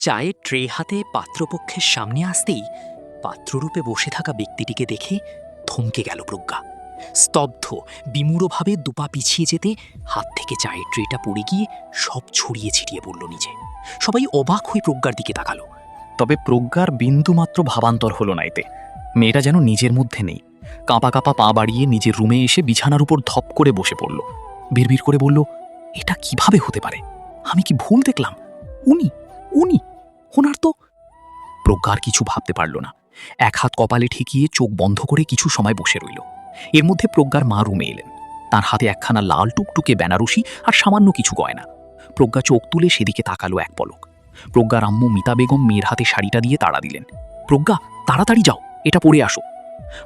চায়ের ট্রে হাতে পাত্রপক্ষের সামনে আসতেই পাত্ররূপে বসে থাকা ব্যক্তিটিকে দেখে থমকে গেল প্রজ্ঞা। স্তব্ধ, বিমূঢ়ভাবে দুপা পিছিয়ে যেতে হাত থেকে চায়ের ট্রেটা পড়ে গিয়ে সব ছড়িয়ে ছিটিয়ে পড়ল নিচে। সবাই অবাক হয়ে প্রজ্ঞার দিকে তাকালো। তবে প্রজ্ঞার বিন্দুমাত্র ভাবান্তর হলো না এতে। মেয়েটা যেন নিজের মধ্যে নেই। কাঁপা কাঁপা পা বাড়িয়ে নিজের রুমে এসে বিছানার উপর ধপ করে বসে পড়ল। বিড়বিড় করে বলল, এটা কিভাবে হতে পারে? আমি কি ভুল দেখলাম? উনি উনি ওনার তো। প্রজ্ঞার কিছু ভাবতে পারল না। এক হাত কপালে ঠেকিয়ে চোখ বন্ধ করে কিছু সময় বসে রইল। এর মধ্যে প্রজ্ঞার মা রুমে এলেন। তার হাতে একখানা লাল টুকটুকে বেনারসি আর সামান্য কিছু গয়না। প্রজ্ঞা চোখ তুলে সেদিকে তাকালো এক পলক। প্রজ্ঞার আম্মু মিতা বেগম মেয়ের হাতে শাড়িটা দিয়ে তাড়া দিলেন, প্রজ্ঞা তাড়াতাড়ি যাও, এটা পরে আসো।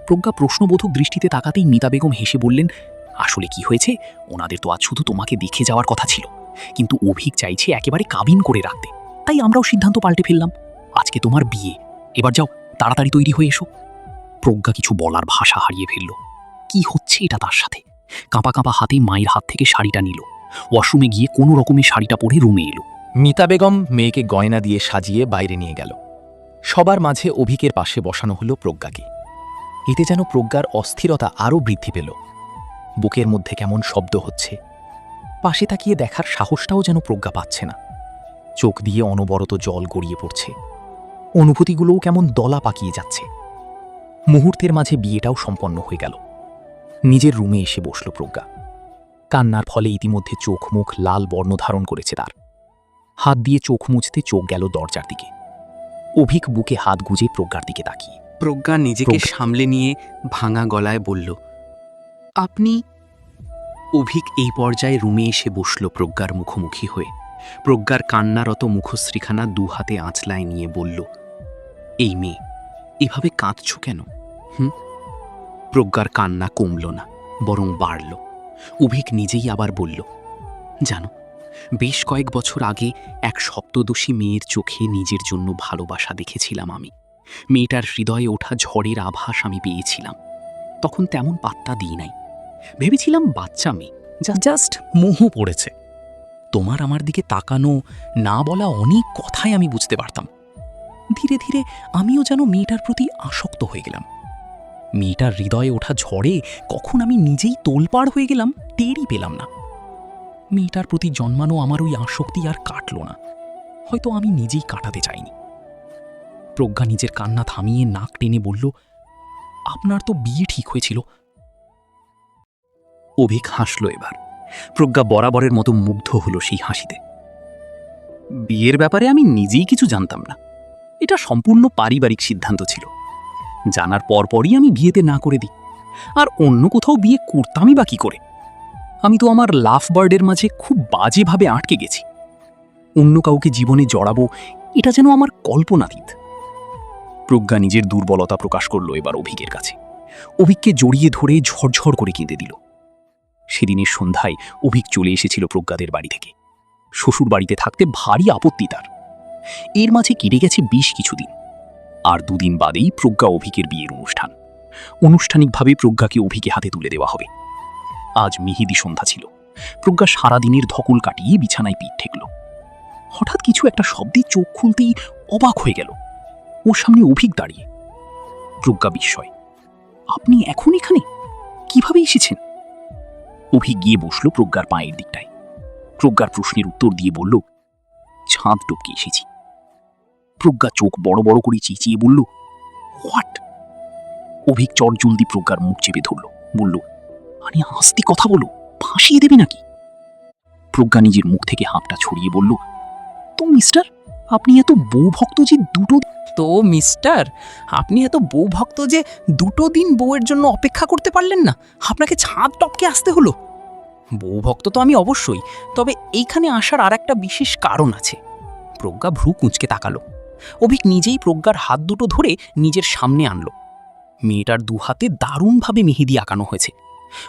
প্রজ্ঞা প্রশ্নবোধক দৃষ্টিতে তাকাতেই মিতা বেগম হেসে বললেন, আসলে কি হয়েছে, ওনাদের তো আজ শুধু তোমাকে দেখে যাওয়ার কথা ছিল, কিন্তু অভিক চাইছে একেবারে কাবিন করে রাখতে, তাই আমরাও সিদ্ধান্ত পাল্টে ফেললাম। আজকে তোমার বিয়ে, এবার যাও তাড়াতাড়ি তৈরি হয়ে এসো। প্রজ্ঞা কিছু বলার ভাষা হারিয়ে ফেলল। কি হচ্ছে এটা তার সাথে? কাঁপা কাঁপা হাতে মায়ের হাত থেকে শাড়িটা নিল, ওয়াশরুমে গিয়ে কোনো রকমে শাড়িটা পরে রুমে এলো। মিতা বেগম মেয়েকে গয়না দিয়ে সাজিয়ে বাইরে নিয়ে গেল। সবার মাঝে অভিকের পাশে বসানো হলো প্রজ্ঞাকে। এতে যেন প্রজ্ঞার অস্থিরতা আরও বৃদ্ধি পেল। বুকের মধ্যে কেমন শব্দ হচ্ছে। পাশে তাকিয়ে দেখার সাহসটাও যেন প্রজ্ঞা পাচ্ছে না। চোখ দিয়ে অনবরত জল গড়িয়ে পড়ছে। অনুভূতিগুলোও কেমন দলা পাকিয়ে যাচ্ছে। মুহূর্তের মাঝে বিয়েটাও সম্পন্ন হয়ে গেল। নিজের রুমে এসে বসল প্রজ্ঞা। কান্নার ফলে ইতিমধ্যে চোখ মুখ লাল বর্ণ ধারণ করেছে তার। হাত দিয়ে চোখ মুছতে চোখ গেল দরজার দিকে। অভিক বুকে হাত গুজে প্রজ্ঞার দিকে তাকিয়ে। প্রজ্ঞা নিজেকে সামলে নিয়ে ভাঙা গলায় বলল, আপনি? অভিক এই পর্যায়ে রুমে এসে বসল প্রজ্ঞার মুখোমুখি হয়ে। প্রজ্ঞার কান্নারত মুখশ্রীখানা দু হাতে আঁচলায় নিয়ে বলল, এই মেয়ে, এভাবে কাঁদছ কেন? প্রজ্ঞার কান্না কমল না, বরং বাড়ল। অভিক নিজেই আবার বলল, জানো, বেশ কয়েক বছর আগে এক সপ্তদোষী মেয়ের চোখে নিজের জন্য ভালোবাসা দেখেছিলাম আমি। মেয়েটার হৃদয়ে ওঠা ঝড়ের আভাস আমি পেয়েছিলাম। তখন তেমন পাত্তা দিই নাই, ভেবেছিলাম বাচ্চা মেয়ে, জাস্ট মোহ পড়েছে। তোমার আমার দিকে তাকানো, না বলা অনেক কথাই আমি বুঝতে পারতাম। ধীরে ধীরে আমিও যেন মেয়েটার প্রতি আসক্ত হয়ে গেলাম। মেয়েটার হৃদয়ে ওঠা ঝড়ে কখন আমি নিজেই তোলপাড় হয়ে গেলাম টেরই পেলাম না। মেয়েটার প্রতি জন্মানো আমার ওই আসক্তি আর কাটল না, হয়তো আমি নিজেই কাটাতে চাইনি। প্রজ্ঞা নিজের কান্না থামিয়ে নাক টেনে বলল, আপনার তো বিয়ে ঠিক হয়েছিল। অভিক হাসল এবার। প্রজ্ঞা বরাবরের মতো মুগ্ধ হলো সেই হাসিতে। বিয়ের ব্যাপারে আমি নিজেই কিছু জানতাম না, এটা সম্পূর্ণ পারিবারিক সিদ্ধান্ত ছিল। জানার পরপরই আমি বিয়েতে না করে দিই, আর অন্য কোথাও বিয়ে করতামই বা কি করে? আমি তো আমার লাভ বার্ডের মাঝে খুব বাজেভাবে আটকে গেছি। অন্য কাউকে জীবনে জড়াবো, এটা যেন আমার কল্পনাতীত। প্রজ্ঞা নিজের দুর্বলতা প্রকাশ করল এবার অভিকের কাছে। অভিককে জড়িয়ে ধরে ঝরঝর করে কেঁদে দিল। সেদিনের সন্ধ্যায় অভিক চলে এসেছিল প্রজ্ঞাদের বাড়ি থেকে। শ্বশুর বাড়িতে থাকতে ভারী আপত্তি তার। এর মাঝে কেটে গেছে বেশ কিছুদিন, আর দুদিন বাদেই প্রজ্ঞা অভিকের বিয়ের অনুষ্ঠান। আনুষ্ঠানিকভাবে প্রজ্ঞাকে অভিকে হাতে তুলে দেওয়া হবে। আজ মেহেদি সন্ধ্যা ছিল। প্রজ্ঞা সারাদিনের ধকল কাটিয়ে বিছানায় পিঠ ঠেকল। হঠাৎ কিছু একটা শব্দে চোখ খুলতেই অবাক হয়ে গেল। ওর সামনে অভিক দাঁড়িয়ে। প্রজ্ঞা বিস্ময়, আপনি এখন এখানে? কিভাবে এসেছেন? অভিক গিয়ে বসল প্রজ্ঞার পায়ের দিকটায়। প্রজ্ঞার প্রশ্নের উত্তর দিয়ে বলল, ছাদ টপকে এসেছি। প্রজ্ঞা চোখ বড় বড় করে চেঁচিয়ে বলল, হোয়াট? অভিক চটজলদি প্রজ্ঞার মুখ চেপে ধরল, বলল, আরে আস্তে কথা বলো, ফাঁসিয়ে দেবে নাকি? প্রজ্ঞা নিজের মুখ থেকে হাঁপটা ছড়িয়ে বলল, তো মিস্টার, আপনি এত বউ ভক্ত যে দুটো দিন বউয়ের জন্য অপেক্ষা করতে পারলেন না? আপনাকে ছাদ টপকে আসতে হলো? বউ ভক্ত তো আমি অবশ্যই, তবে এইখানে আসার আর একটা বিশেষ কারণ আছে। প্রজ্ঞা ভ্রু কুঁচকে তাকালো। অভিক নিজেই প্রজ্ঞার হাত দুটো ধরে নিজের সামনে আনলো। মেয়েটার দু হাতে দারুণভাবে মেহেদি আঁকানো হয়েছে।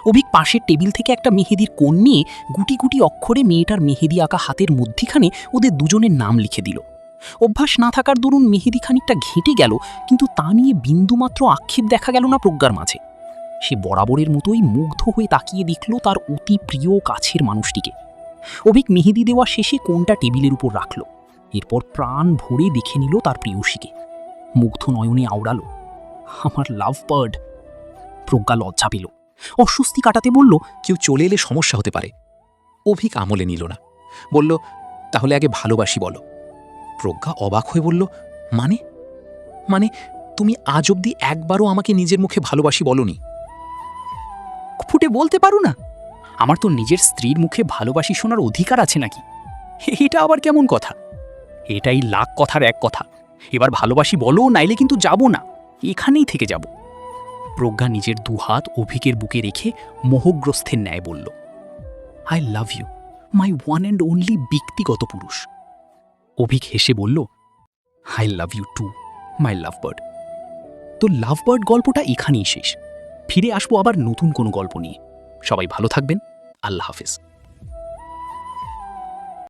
অভিক পাশের টেবিল থেকে একটা মেহেদির কোণ নিয়ে গুটি গুটি অক্ষরে মেয়েটার মেহেদি আঁকা হাতের মধ্যিখানে ওদের দুজনের নাম লিখে দিল। অভ্যাস না থাকার দরুন মেহেদি খানিকটা ঘেঁটে গেল, কিন্তু তা নিয়ে বিন্দুমাত্র আক্ষেপ দেখা গেল না প্রজ্ঞার মাঝে। সে বরাবরের মতোই মুগ্ধ হয়ে তাকিয়ে দেখল তার অতি প্রিয় কাছের মানুষটিকে। অভিক মেহেদি দেওয়া শেষে কোণটা টেবিলের উপর রাখল। এরপর প্রাণ ভরে দেখে নিল তার প্রেয়সীকে। মুগ্ধ নয়নে আওড়ালো, আমার লাভ বার্ড। প্রজ্ঞা লজ্জা পেল, অস্বস্তি কাটাতে বলল, কেউ চলে এলে সমস্যা হতে পারে। অভিক আমলে নিল না, বলল, তাহলে আগে ভালোবাসি বলো। প্রজ্ঞা অবাক হয়ে বলল, মানে মানে তুমি আজ অবধি একবারও আমাকে নিজের মুখে ভালোবাসি বলনি। ফুটে বলতে পারো না? আমার তো নিজের স্ত্রীর মুখে ভালোবাসি শোনার অধিকার আছে নাকি? এটা আবার কেমন কথা? এটাই লাখ কথার এক কথা। এবার ভালোবাসি বলো, নাইলে কিন্তু যাব না, এখানেই থেকে যাব। প্রজ্ঞা নিজের দুহাত অভিকের বুকে রেখে মোহগ্রস্থের ন্যায় বলল, I love you my one and only ব্যক্তিগত পুরুষ। অভিক হেসে বলল, I love you too my love bird. তো লাভ বার্ড গল্পটা এখানেই শেষ। ফিরে আসবো আবার নতুন কোনো গল্প নিয়ে। সবাই ভালো থাকবেন। আল্লাহ হাফেজ।